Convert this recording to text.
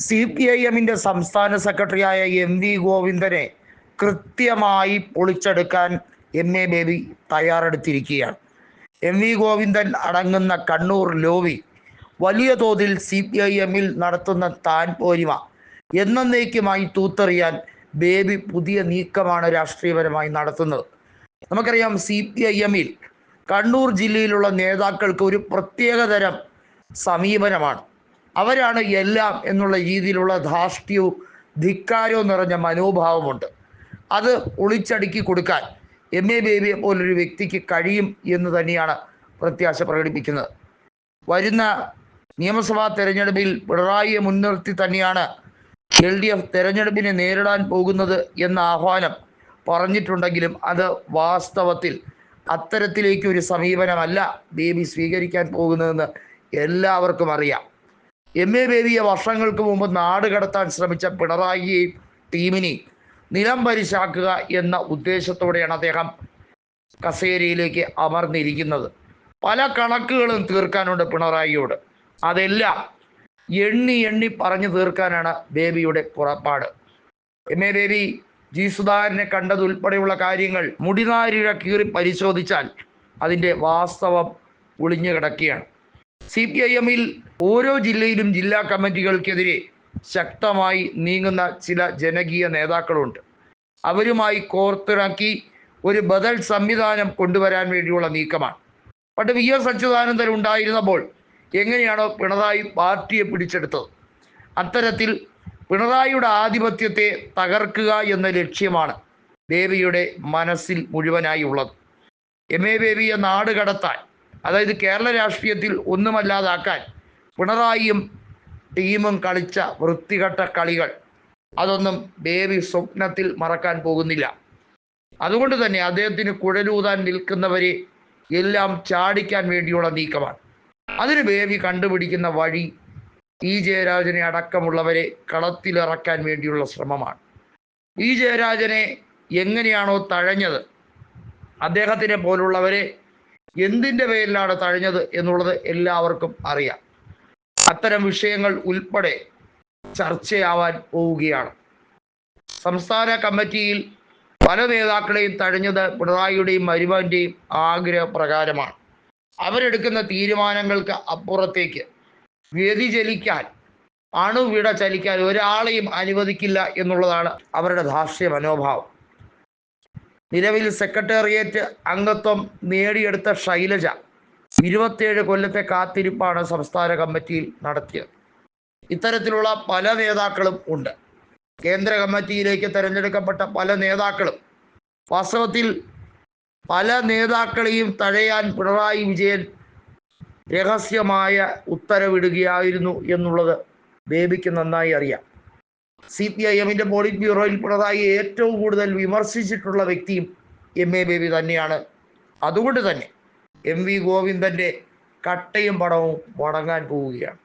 CPIM സംസ്ഥാന സെക്രട്ടറിയായ MV ഗോവിന്ദനെ കൃത്യമായി പൊളിച്ചെടുക്കാൻ MA ബേബി തയ്യാറെടുത്തിരിക്കുകയാണ്. MV ഗോവിന്ദൻ അടങ്ങുന്ന കണ്ണൂർ ലോബി വലിയ തോതിൽ CPIM നടത്തുന്ന താൻ പോരിമ എന്നേക്കുമായി തൂത്തെറിയാൻ ബേബി പുതിയ നീക്കമാണ് രാഷ്ട്രീയപരമായി നടത്തുന്നത്. നമുക്കറിയാം, CPIM കണ്ണൂർ ജില്ലയിലുള്ള നേതാക്കൾക്ക് ഒരു പ്രത്യേകതരം സമീപനമാണ്. അവരാണ് എല്ലാം എന്നുള്ള രീതിയിലുള്ള ധാർഷ്ട്യവും ധിക്കാരവും നിറഞ്ഞ മനോഭാവമുണ്ട്. അത് ഒളിച്ചടുക്കി കൊടുക്കാൻ MA ബേബിയെ പോലൊരു വ്യക്തിക്ക് കഴിയും എന്ന് തന്നെയാണ് പ്രത്യാശ പ്രകടിപ്പിക്കുന്നത്. വരുന്ന നിയമസഭാ തെരഞ്ഞെടുപ്പിൽ പിണറായിയെ മുൻനിർത്തി തന്നെയാണ് LDF തെരഞ്ഞെടുപ്പിനെ നേരിടാൻ പോകുന്നത് എന്ന ആഹ്വാനം പറഞ്ഞിട്ടുണ്ടെങ്കിലും അത് വാസ്തവത്തിൽ അത്തരത്തിലേക്കൊരു സമീപനമല്ല ബേബി സ്വീകരിക്കാൻ പോകുന്നതെന്ന് എല്ലാവർക്കും അറിയാം. MA ബേബിയെ വർഷങ്ങൾക്ക് മുമ്പ് നാട് കടത്താൻ ശ്രമിച്ച പിണറായിയെയും ടീമിനെയും നിലം പരിശാക്കുക എന്ന ഉദ്ദേശത്തോടെയാണ് അദ്ദേഹം കസേരയിലേക്ക് അമർന്നിരിക്കുന്നത്. പല കണക്കുകളും തീർക്കാനുണ്ട് പിണറായിയോട്. അതെല്ലാം എണ്ണി എണ്ണി പറഞ്ഞു തീർക്കാനാണ് ബേബിയുടെ പുറപ്പാട്. MA ബേബി G സുധാകരനെ കണ്ടതുൾപ്പെടെയുള്ള കാര്യങ്ങൾ മുടിനാരിഴ കീറി പരിശോധിച്ചാൽ അതിൻ്റെ വാസ്തവം ഒളിഞ്ഞു കിടക്കുകയാണ്. CPIM ഓരോ ജില്ലയിലും ജില്ലാ കമ്മിറ്റികൾക്കെതിരെ ശക്തമായി നീങ്ങുന്ന ചില ജനകീയ നേതാക്കളുണ്ട്. അവരുമായി കോർത്തിണക്കി ഒരു ബദൽ സംവിധാനം കൊണ്ടുവരാൻ വേണ്ടിയുള്ള നീക്കമാണ്. പണ്ട് VS അച്യുതാനന്ദൻ ഉണ്ടായിരുന്നപ്പോൾ എങ്ങനെയാണോ പിണറായി പാർട്ടിയെ പിടിച്ചെടുത്തത്, അത്തരത്തിൽ പിണറായിയുടെ ആധിപത്യത്തെ തകർക്കുക എന്ന ലക്ഷ്യമാണ് ബേബിയുടെ മനസ്സിൽ മുഴുവനായി ഉള്ളത്. MA ബേബിയെ നാട് കടത്താൻ, അതായത് കേരള രാഷ്ട്രീയത്തിൽ ഒന്നുമല്ലാതാക്കാൻ പിണറായിയും ടീമും കളിച്ച വൃത്തികെട്ട കളികൾ അതൊന്നും ബേബി സ്വപ്നത്തിൽ മറക്കാൻ പോകുന്നില്ല. അതുകൊണ്ട് തന്നെ അദ്ദേഹത്തിന് കുഴലൂതാൻ നിൽക്കുന്നവരെ എല്ലാം ചാടിക്കാൻ വേണ്ടിയുള്ള നീക്കമാണ്. അതിന് ബേബി കണ്ടുപിടിക്കുന്ന വഴി E ജയരാജനെ അടക്കമുള്ളവരെ കളത്തിലിറക്കാൻ വേണ്ടിയുള്ള ശ്രമമാണ്. E ജയരാജനെ എങ്ങനെയാണോ തഴഞ്ഞത്, അദ്ദേഹത്തിനെ പോലുള്ളവരെ എന്തിൻ്റെ പേരിലാണ് തഴഞ്ഞത് എന്നുള്ളത് എല്ലാവർക്കും അറിയാം. അത്തരം വിഷയങ്ങൾ ഉൾപ്പെടെ ചർച്ചയാവാൻ പോവുകയാണ്. സംസ്ഥാന കമ്മിറ്റിയിൽ പല നേതാക്കളെയും തഴഞ്ഞത് പിണറായിയുടെയും മരുമകൻ്റെയും ആഗ്രഹപ്രകാരമാണ്. അവരെടുക്കുന്ന തീരുമാനങ്ങൾക്ക് അപ്പുറത്തേക്ക് വ്യതിചലിക്കാൻ, അണുവിട ചലിക്കാൻ ഒരാളെയും അനുവദിക്കില്ല എന്നുള്ളതാണ് അവരുടെ ധാർഷ്ട്യ മനോഭാവം. നിലവിൽ സെക്രട്ടേറിയറ്റ് അംഗത്വം നേടിയെടുത്ത ശൈലജ 27 കൊല്ലത്തെ കാത്തിരിപ്പാണ് സംസ്ഥാന കമ്മിറ്റിയിൽ നടത്തിയത്. ഇത്തരത്തിലുള്ള പല നേതാക്കളും ഉണ്ട്. കേന്ദ്ര കമ്മിറ്റിയിലേക്ക് തിരഞ്ഞെടുക്കപ്പെട്ട പല നേതാക്കളും വാസ്തവത്തിൽ പല നേതാക്കളെയും തഴയാൻ പിണറായി വിജയൻ രഹസ്യമായ ഉത്തരവിടുകയായിരുന്നു എന്നുള്ളത് ബേബിക്ക് നന്നായി അറിയാം. CPIM പോളിറ്റ് ബ്യൂറോയിൽ പിണറായി ഏറ്റവും കൂടുതൽ വിമർശിച്ചിട്ടുള്ള വ്യക്തിയും MA ബേബി തന്നെയാണ്. അതുകൊണ്ട് തന്നെ MV ഗോവിന്ദൻ്റെ കട്ടയും പടവും മുടങ്ങാൻ പോവുകയാണ്.